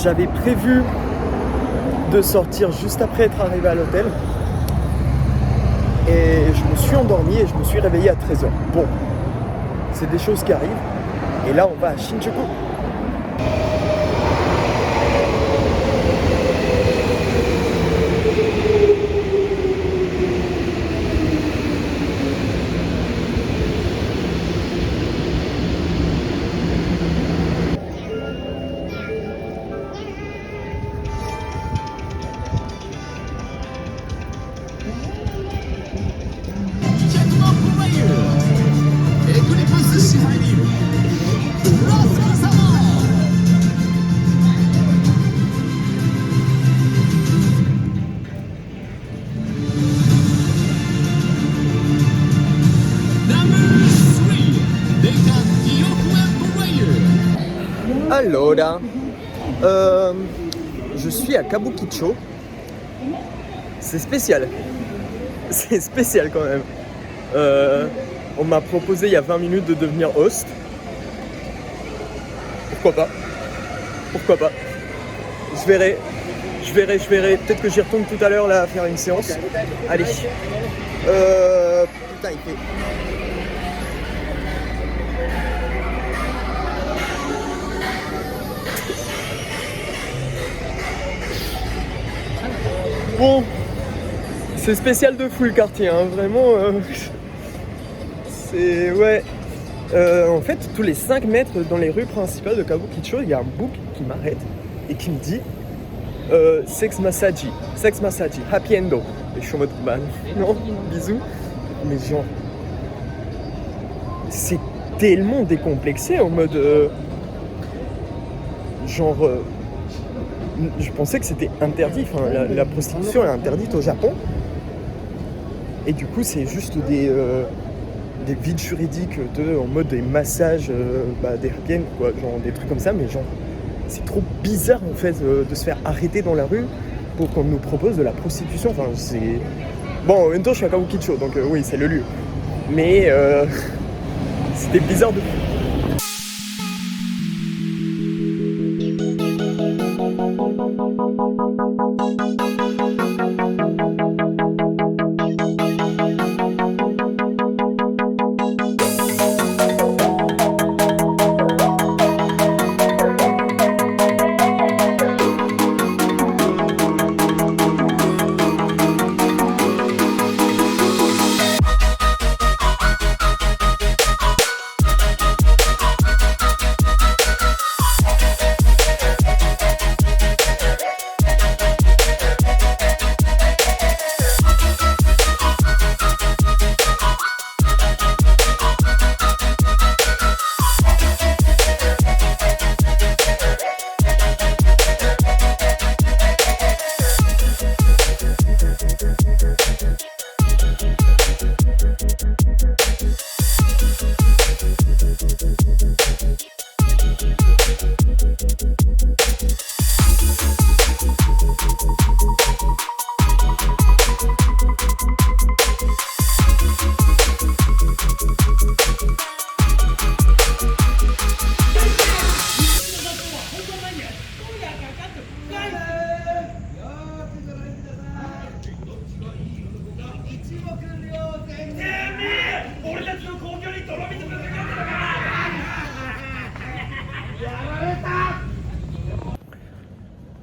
J'avais prévu de sortir juste après être arrivé à l'hôtel. Et je me suis endormi et je me suis réveillé à 13h. Bon, c'est des choses qui arrivent. Et là, on va à Shinjuku. Allora, je suis à Kabukicho. C'est spécial. C'est spécial quand même. On m'a proposé il y a 20 minutes de devenir host. Pourquoi pas? Pourquoi pas? Je verrai. Peut-être que j'y retourne tout à l'heure là à faire une séance. Allez. Putain, il fait... Bon, c'est spécial de fou le quartier, hein. Vraiment, c'est... Ouais. En fait, tous les 5 mètres dans les rues principales de Kabukicho, il y a un bouc qui m'arrête et qui me dit sex massage, happy endo. Et je suis en mode, bah non, bisous. Mais genre, c'est tellement décomplexé en mode... je pensais que c'était interdit, enfin, la prostitution est interdite au Japon. Et du coup, c'est juste des vides juridiques en mode des massages, des happy end, quoi, genre des trucs comme ça, mais genre, c'est trop bizarre en fait de se faire arrêter dans la rue pour qu'on nous propose de la prostitution. Enfin, c'est... Bon, en même temps, je suis à Kabukicho, donc oui, c'est le lieu. Mais c'était bizarre de fou.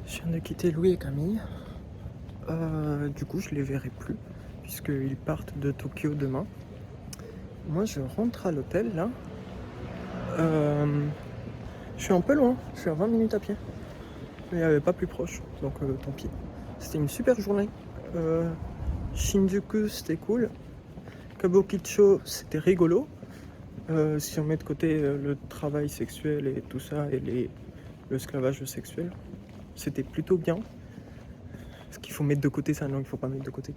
Je viens de quitter Louis et Camille. Du coup, je les verrai plus puisqu'ils partent de Tokyo demain. Moi, je rentre à l'hôtel là. Je suis un peu loin, je suis à 20 minutes à pied. Mais pas plus proche, donc tant pis. C'était une super journée. Shinjuku, c'était cool. Kabukicho, c'était rigolo. Si on met de côté le travail sexuel et tout ça et l'esclavage sexuel, c'était plutôt bien. Ce qu'il faut mettre de côté, ça, non, il faut pas mettre de côté.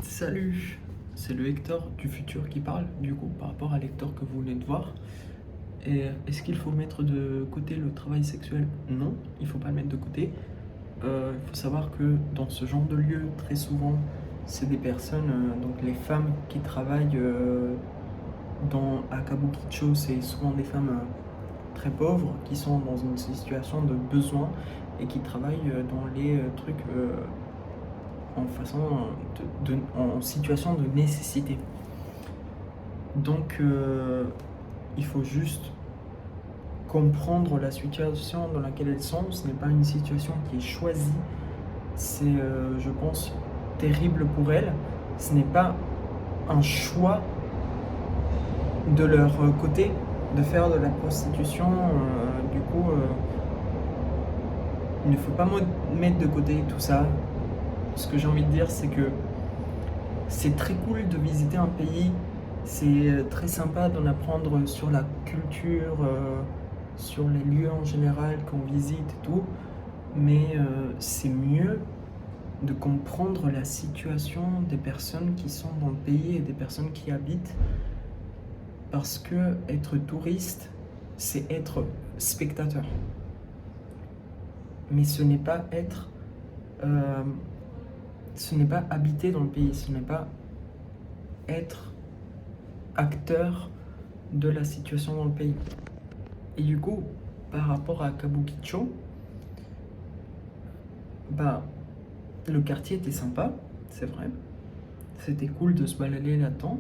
Salut, c'est le Hector du futur qui parle, du coup, par rapport à l'Hector que vous venez de voir. Et est-ce qu'il faut mettre de côté le travail sexuel? Non, il faut pas le mettre de côté. Il faut savoir que dans ce genre de lieu, très souvent, c'est des personnes, donc les femmes qui travaillent à Kabukicho, c'est souvent des femmes très pauvres, qui sont dans une situation de besoin et qui travaillent dans les trucs en situation de nécessité. Donc il faut juste comprendre la situation dans laquelle elles sont. Ce n'est pas une situation qui est choisie, c'est je pense terrible pour elles. Ce n'est pas un choix de leur côté de faire de la prostitution. Du coup il ne faut pas mettre de côté tout ça. Ce que j'ai envie de dire, c'est que c'est très cool de visiter un pays, c'est très sympa d'en apprendre sur la culture, sur les lieux en général qu'on visite et tout, mais c'est mieux de comprendre la situation des personnes qui sont dans le pays et des personnes qui y habitent, parce que être touriste, c'est être spectateur. Mais ce n'est pas habiter dans le pays, ce n'est pas être acteur de la situation dans le pays. Et du coup, par rapport à Kabukicho, le quartier était sympa, c'est vrai. C'était cool de se balader là-dedans.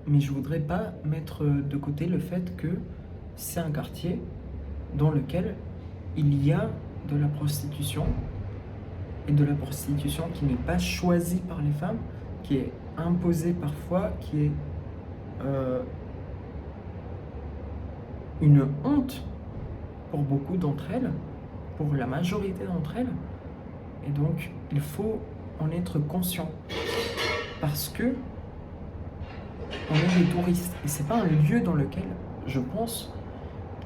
Mais je voudrais pas mettre de côté le fait que c'est un quartier dans lequel il y a de la prostitution, et de la prostitution qui n'est pas choisie par les femmes, qui est imposée parfois, qui est une honte pour beaucoup d'entre elles, pour la majorité d'entre elles. Et donc, il faut en être conscient, parce que on est des touristes, et c'est pas un lieu dans lequel, je pense,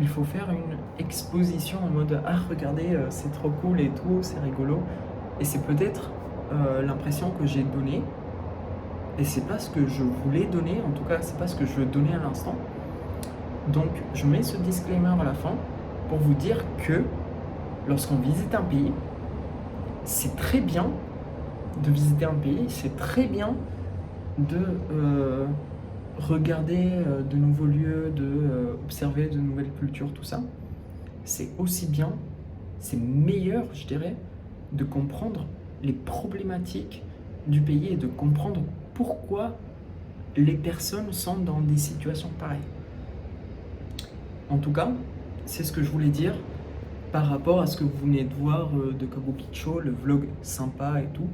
il faut faire une exposition en mode « Ah, regardez, c'est trop cool et tout, c'est rigolo ». Et c'est peut-être l'impression que j'ai donnée, et c'est pas ce que je voulais donner, en tout cas, c'est pas ce que je veux donner à l'instant. Donc, je mets ce disclaimer à la fin pour vous dire que lorsqu'on visite un pays, c'est très bien de visiter un pays, c'est très bien de regarder de nouveaux lieux, de observer de nouvelles cultures, tout ça. C'est aussi bien, c'est meilleur, je dirais, de comprendre les problématiques du pays et de comprendre pourquoi les personnes sont dans des situations pareilles. En tout cas, c'est ce que je voulais dire par rapport à ce que vous venez de voir de Kabukicho, le vlog sympa et tout.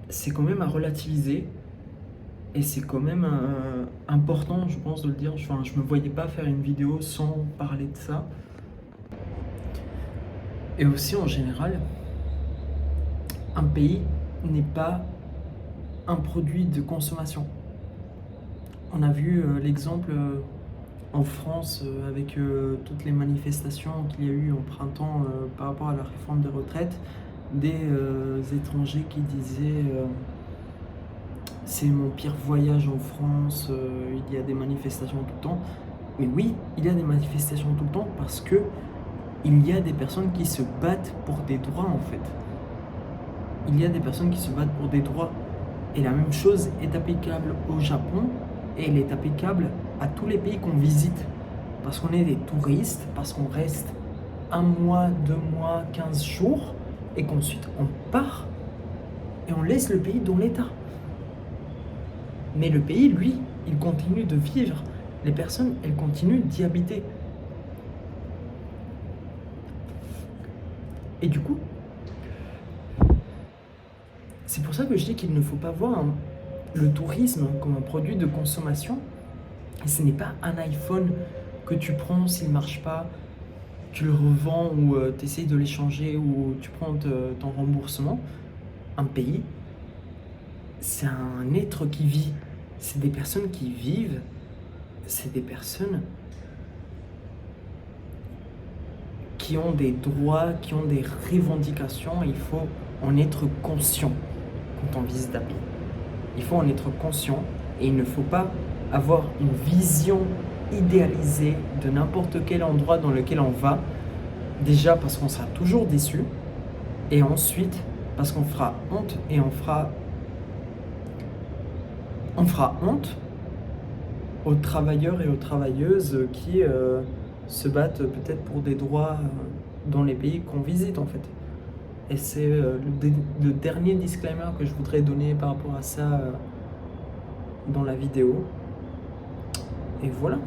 C'est quand même à relativiser, et c'est quand même important, je pense, de le dire. Enfin, je me voyais pas faire une vidéo sans parler de ça. Et aussi, en général, un pays n'est pas un produit de consommation. On a vu l'exemple en France avec toutes les manifestations qu'il y a eu en printemps par rapport à la réforme des retraites, des étrangers qui disaient c'est mon pire voyage en France, il y a des manifestations tout le temps. Mais oui, il y a des manifestations tout le temps parce que il y a des personnes qui se battent pour des droits, en fait. Il y a des personnes qui se battent pour des droits. Et la même chose est applicable au Japon, et elle est applicable à tous les pays qu'on visite. Parce qu'on est des touristes, parce qu'on reste 1 mois, 2 mois, 15 jours, et qu'ensuite on part, et on laisse le pays dans l'état. Mais le pays, lui, il continue de vivre. Les personnes, elles continuent d'y habiter. Et du coup, c'est pour ça que je dis qu'il ne faut pas voir le tourisme comme un produit de consommation. Et ce n'est pas un iPhone que tu prends, s'il ne marche pas, tu le revends ou tu essayes de l'échanger ou tu prends ton remboursement. Un pays, c'est un être qui vit. C'est des personnes qui vivent. C'est des personnes qui ont des droits, qui ont des revendications. Il faut en être conscient quand on visite un pays. Il faut en être conscient, et il ne faut pas avoir une vision idéalisée de n'importe quel endroit dans lequel on va. Déjà parce qu'on sera toujours déçu, et ensuite parce qu'on fera honte, et on fera honte aux travailleurs et aux travailleuses qui se battent peut-être pour des droits dans les pays qu'on visite en fait. Et c'est le dernier disclaimer que je voudrais donner par rapport à ça dans la vidéo. Et voilà.